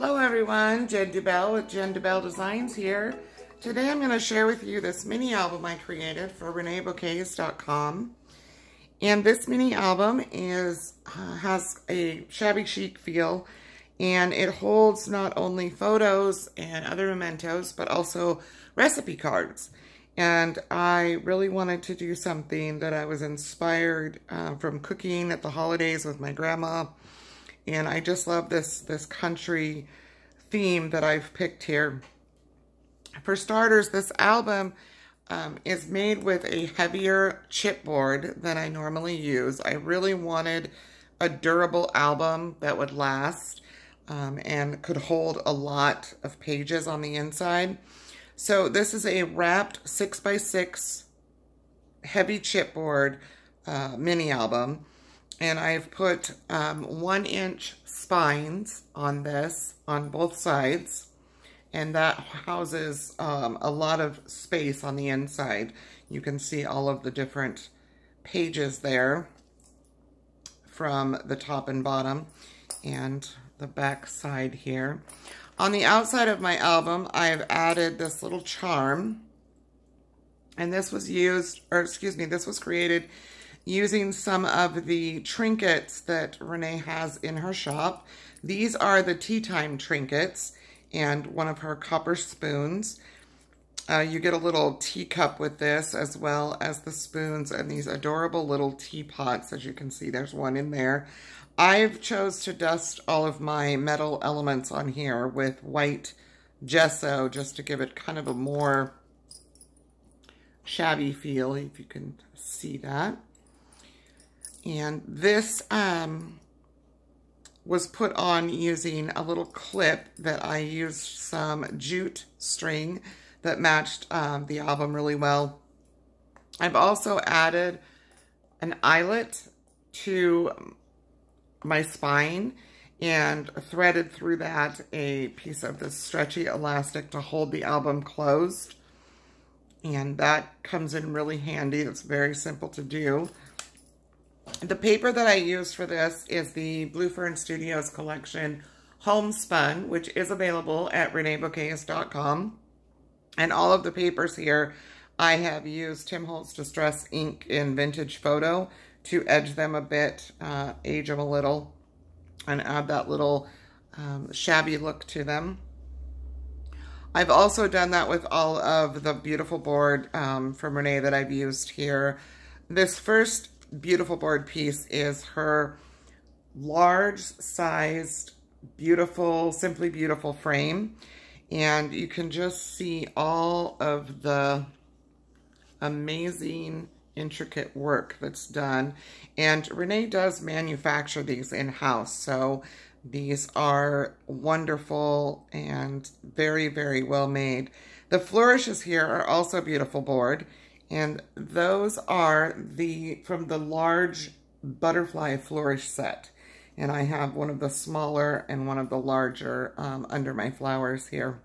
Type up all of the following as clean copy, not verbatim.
Hello everyone, Jenn DuBell with Jenn DuBell Designs here. Today I'm going to share with you this mini album I created for ReneaBouquets.com. And this mini album has a shabby chic feel, and it holds not only photos and other mementos, but also recipe cards. And I really wanted to do something that I was inspired from cooking at the holidays with my grandma. And I just love this country theme that I've picked here. For starters, this album is made with a heavier chipboard than I normally use. I really wanted a durable album that would last and could hold a lot of pages on the inside. So this is a wrapped 6x6 heavy chipboard mini album. And I've put 1-inch spines on this on both sides. And that houses a lot of space on the inside. You can see all of the different pages there from the top and bottom and the back side here. On the outside of my album, I've added this little charm. And this was this was created using some of the trinkets that Renee has in her shop. These are the tea time trinkets and one of her copper spoons. You get a little teacup with this, as well as the spoons and these adorable little teapots. As you can see, there's one in there. I've chose to dust all of my metal elements on here with white gesso just to give it kind of a more shabby feel, if you can see that. And this was put on using a little clip that I used some jute string that matched the album really well. I've also added an eyelet to my spine and threaded through that a piece of this stretchy elastic to hold the album closed. And that comes in really handy. It's very simple to do. The paper that I used for this is the Blue Fern Studios collection Homespun, which is available at ReneaBouquets.com. And all of the papers here, I have used Tim Holtz Distress ink in Vintage Photo to edge them a bit, age them a little, and add that little shabby look to them. I've also done that with all of the beautiful board from Renee that I've used here. This first beautiful board piece is her large-sized, beautiful, simply beautiful frame. And you can just see all of the amazing, intricate work that's done. And Renee does manufacture these in-house, so these are wonderful and very, very well made. The flourishes here are also beautiful board. And those are from the large butterfly flourish set. And I have one of the smaller and one of the larger under my flowers here.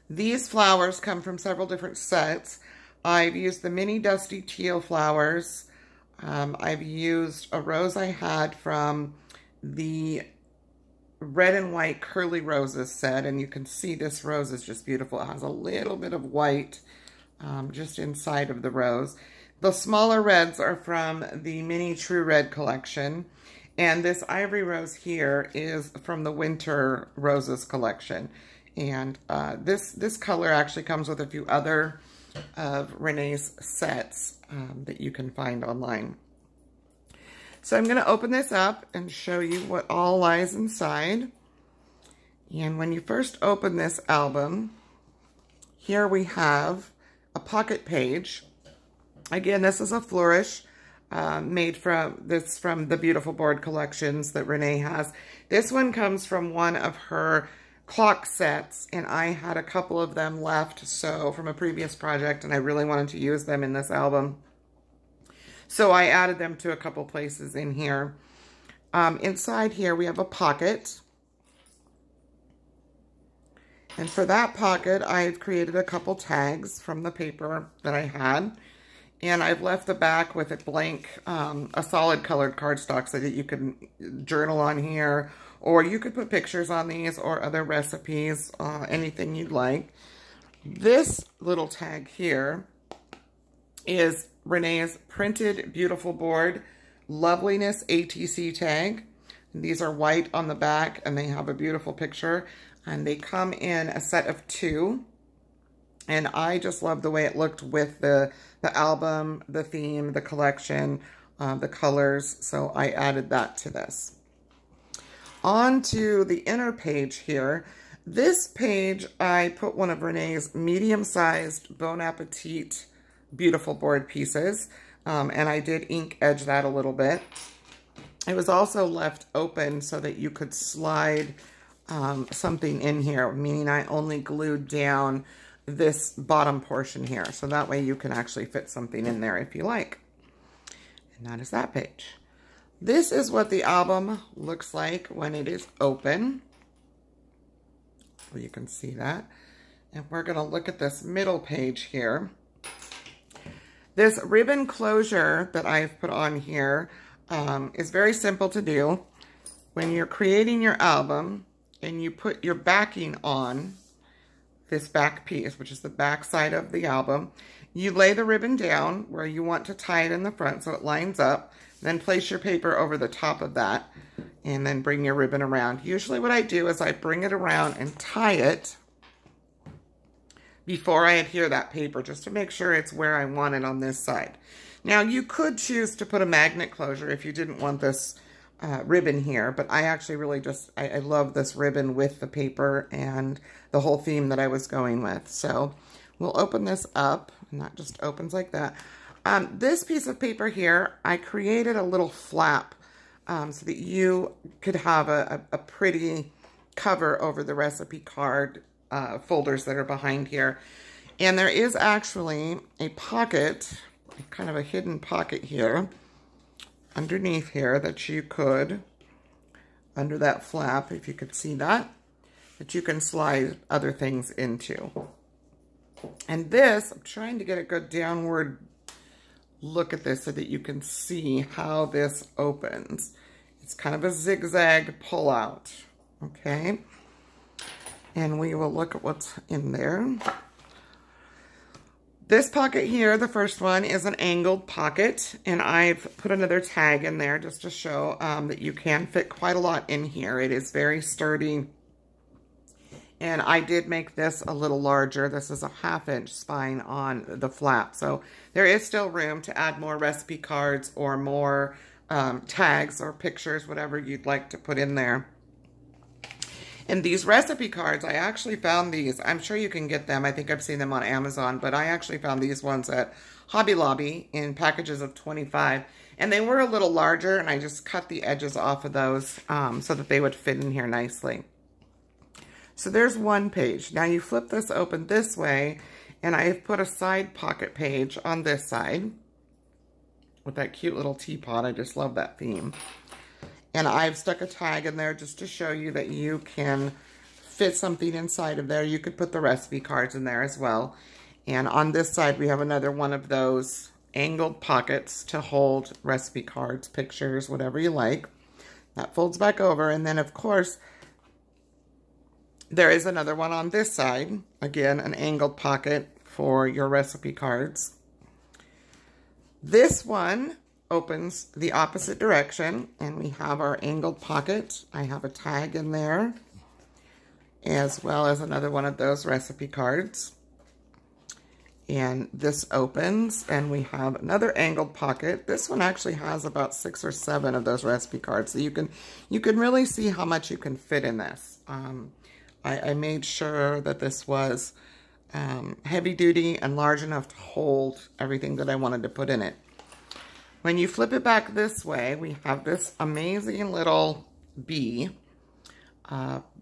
These flowers come from several different sets. I've used the mini dusty teal flowers. I've used a rose I had from the red and white curly roses set. And you can see this rose is just beautiful. It has a little bit of white just inside of the rose. The smaller reds are from the Mini True Red collection. And this ivory rose here is from the Winter Roses collection. And this color actually comes with a few other of Renee's sets that you can find online. So I'm going to open this up and show you what all lies inside. And when you first open this album, here we have a pocket page. Again, this is a flourish made from the Beautiful Board collections that Renee has. This one comes from one of her clock sets, and I had a couple of them left from a previous project, and I really wanted to use them in this album. So I added them to a couple places in here. Inside here we have a pocket. And for that pocket, I've created a couple tags from the paper that I had. And I've left the back with a blank, a solid colored cardstock so that you can journal on here Or you could put pictures on these or other recipes, anything you'd like. This little tag here is Renee's Printed Beautiful Board Loveliness ATC tag. These are white on the back and they have a beautiful picture. And they come in a set of 2. And I just love the way it looked with the album, the theme, the collection, the colors. So I added that to this. On to the inner page here. This page, I put one of Renee's medium-sized Bon Appetit beautiful board pieces. And I did ink edge that a little bit. It was also left open so that you could slide something in here, meaning I only glued down this bottom portion here. So that way you can actually fit something in there if you like. And that is that page. This is what the album looks like when it is open. You can see that. And we're going to look at this middle page here. This ribbon closure that I've put on here is very simple to do. When you're creating your album and you put your backing on this back piece, which is the back side of the album, you lay the ribbon down where you want to tie it in the front so it lines up. Then place your paper over the top of that and then bring your ribbon around. Usually what I do is I bring it around and tie it before I adhere that paper just to make sure it's where I want it on this side. Now you could choose to put a magnet closure if you didn't want this ribbon here, but I actually really just, I love this ribbon with the paper and the whole theme that I was going with. So we'll open this up and that just opens like that. This piece of paper here, I created a little flap so that you could have a pretty cover over the recipe card folders that are behind here. And there is actually a pocket, kind of a hidden pocket here, underneath here that you could, under that flap, if you could see that you can slide other things into. And this, I'm trying to get a good downward look at this so that you can see how this opens. It's kind of a zigzag pull out, okay? And we will look at what's in there. This pocket here, the first one, is an angled pocket, and I've put another tag in there just to show that you can fit quite a lot in here. It is very sturdy, and I did make this a little larger. This is a 1/2 inch spine on the flap, so there is still room to add more recipe cards or more tags or pictures, whatever you'd like to put in there. And these recipe cards, I actually found these. I'm sure you can get them. I think I've seen them on Amazon, but I actually found these ones at Hobby Lobby in packages of 25. And they were a little larger, and I just cut the edges off of those so that they would fit in here nicely. So there's one page. Now you flip this open this way, and I've put a side pocket page on this side with that cute little teapot. I just love that theme. And I've stuck a tag in there just to show you that you can fit something inside of there. You could put the recipe cards in there as well. And on this side, we have another one of those angled pockets to hold recipe cards, pictures, whatever you like. That folds back over. And then, of course, there is another one on this side. Again, an angled pocket for your recipe cards. This one opens the opposite direction, and we have our angled pocket. I have a tag in there, as well as another one of those recipe cards. And this opens, and we have another angled pocket. This one actually has about 6 or 7 of those recipe cards, so you can really see how much you can fit in this. I made sure that this was heavy duty and large enough to hold everything that I wanted to put in it. When you flip it back this way, we have this amazing little bee.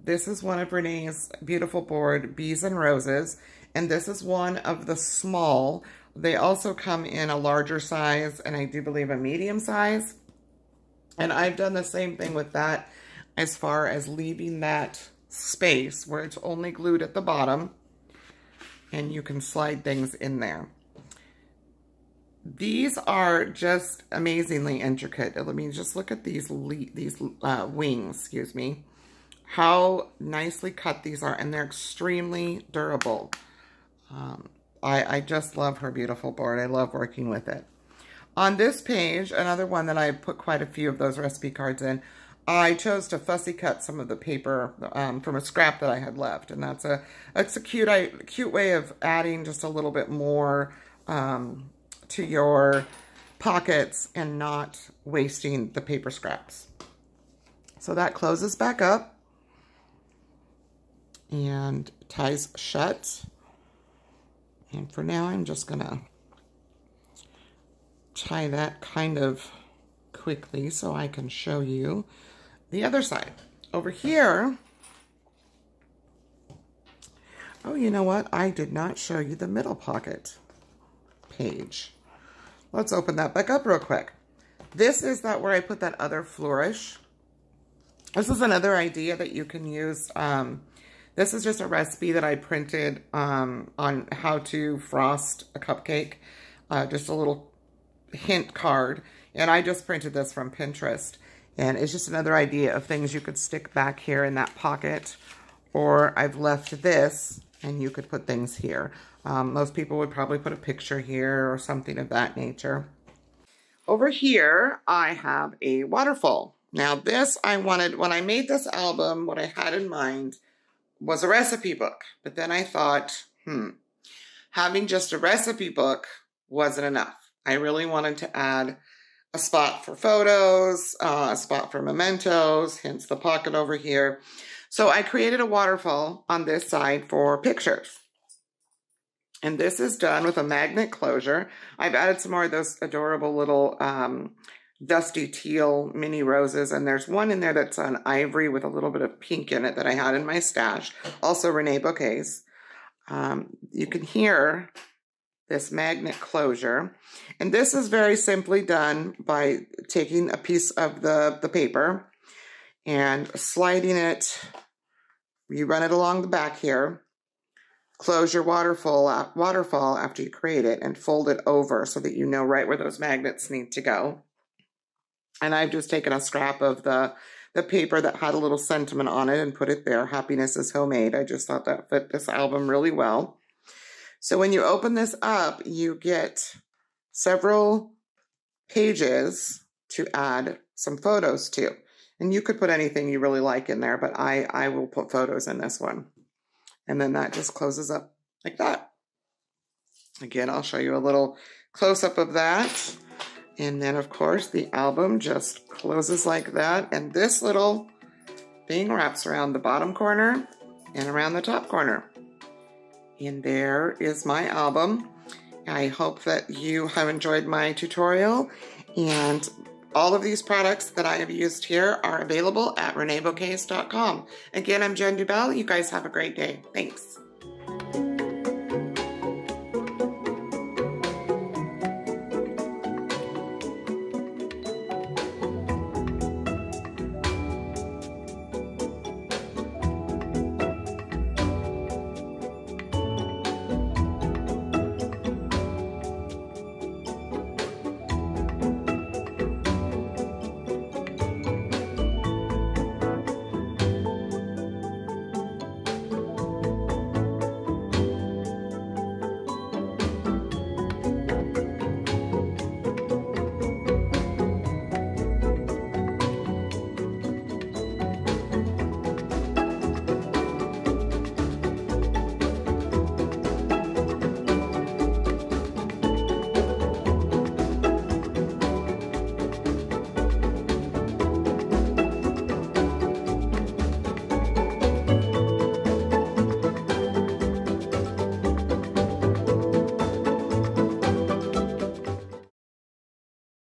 This is one of Renee's beautiful board, Bees and Roses, and this is one of the small. They also come in a larger size, and I do believe a medium size. And I've done the same thing with that as far as leaving that space where it's only glued at the bottom, and you can slide things in there. these are just amazingly intricate. Let me just look at these wings, excuse me. How nicely cut these are, and they're extremely durable. I just love her beautiful board. I love working with it. On this page, another one that I put quite a few of those recipe cards in, I chose to fussy cut some of the paper from a scrap that I had left, and that's a cute way of adding just a little bit more to your pockets and not wasting the paper scraps. So that closes back up and ties shut. And for now, I'm just gonna tie that kind of quickly so I can show you the other side. Over here, oh, you know what? I did not show you the middle pocket page. Let's open that back up real quick. This is where I put that other flourish. This is another idea that you can use. This is just a recipe that I printed on how to frost a cupcake. Just a little hint card. And I just printed this from Pinterest. And it's just another idea of things you could stick back here in that pocket. Or I've left this and you could put things here. Most people would probably put a picture here or something of that nature. Over here, I have a waterfall. Now this I wanted, when I made this album, what I had in mind was a recipe book. But then I thought, having just a recipe book wasn't enough. I really wanted to add a spot for photos, a spot for mementos, hence the pocket over here. So I created a waterfall on this side for pictures. And this is done with a magnet closure. I've added some more of those adorable little dusty teal mini roses. And there's one in there that's on ivory with a little bit of pink in it that I had in my stash. Also ReneaBouquets. You can hear this magnet closure. And this is very simply done by taking a piece of the paper and sliding it. You run it along the back here. Close your waterfall after you create it and fold it over so that you know right where those magnets need to go. And I've just taken a scrap of the paper that had a little sentiment on it and put it there. Happiness is homemade. I just thought that fit this album really well. So when you open this up, you get several pages to add some photos to. And you could put anything you really like in there, but I will put photos in this one. And then that just closes up like that. Again, I'll show you a little close-up of that. And then, of course, the album just closes like that. And this little thing wraps around the bottom corner and around the top corner. And there is my album. I hope that you have enjoyed my tutorial. And all of these products that I have used here are available at ReneaBouquets.com. Again, I'm Jenn DuBell. You guys have a great day. Thanks.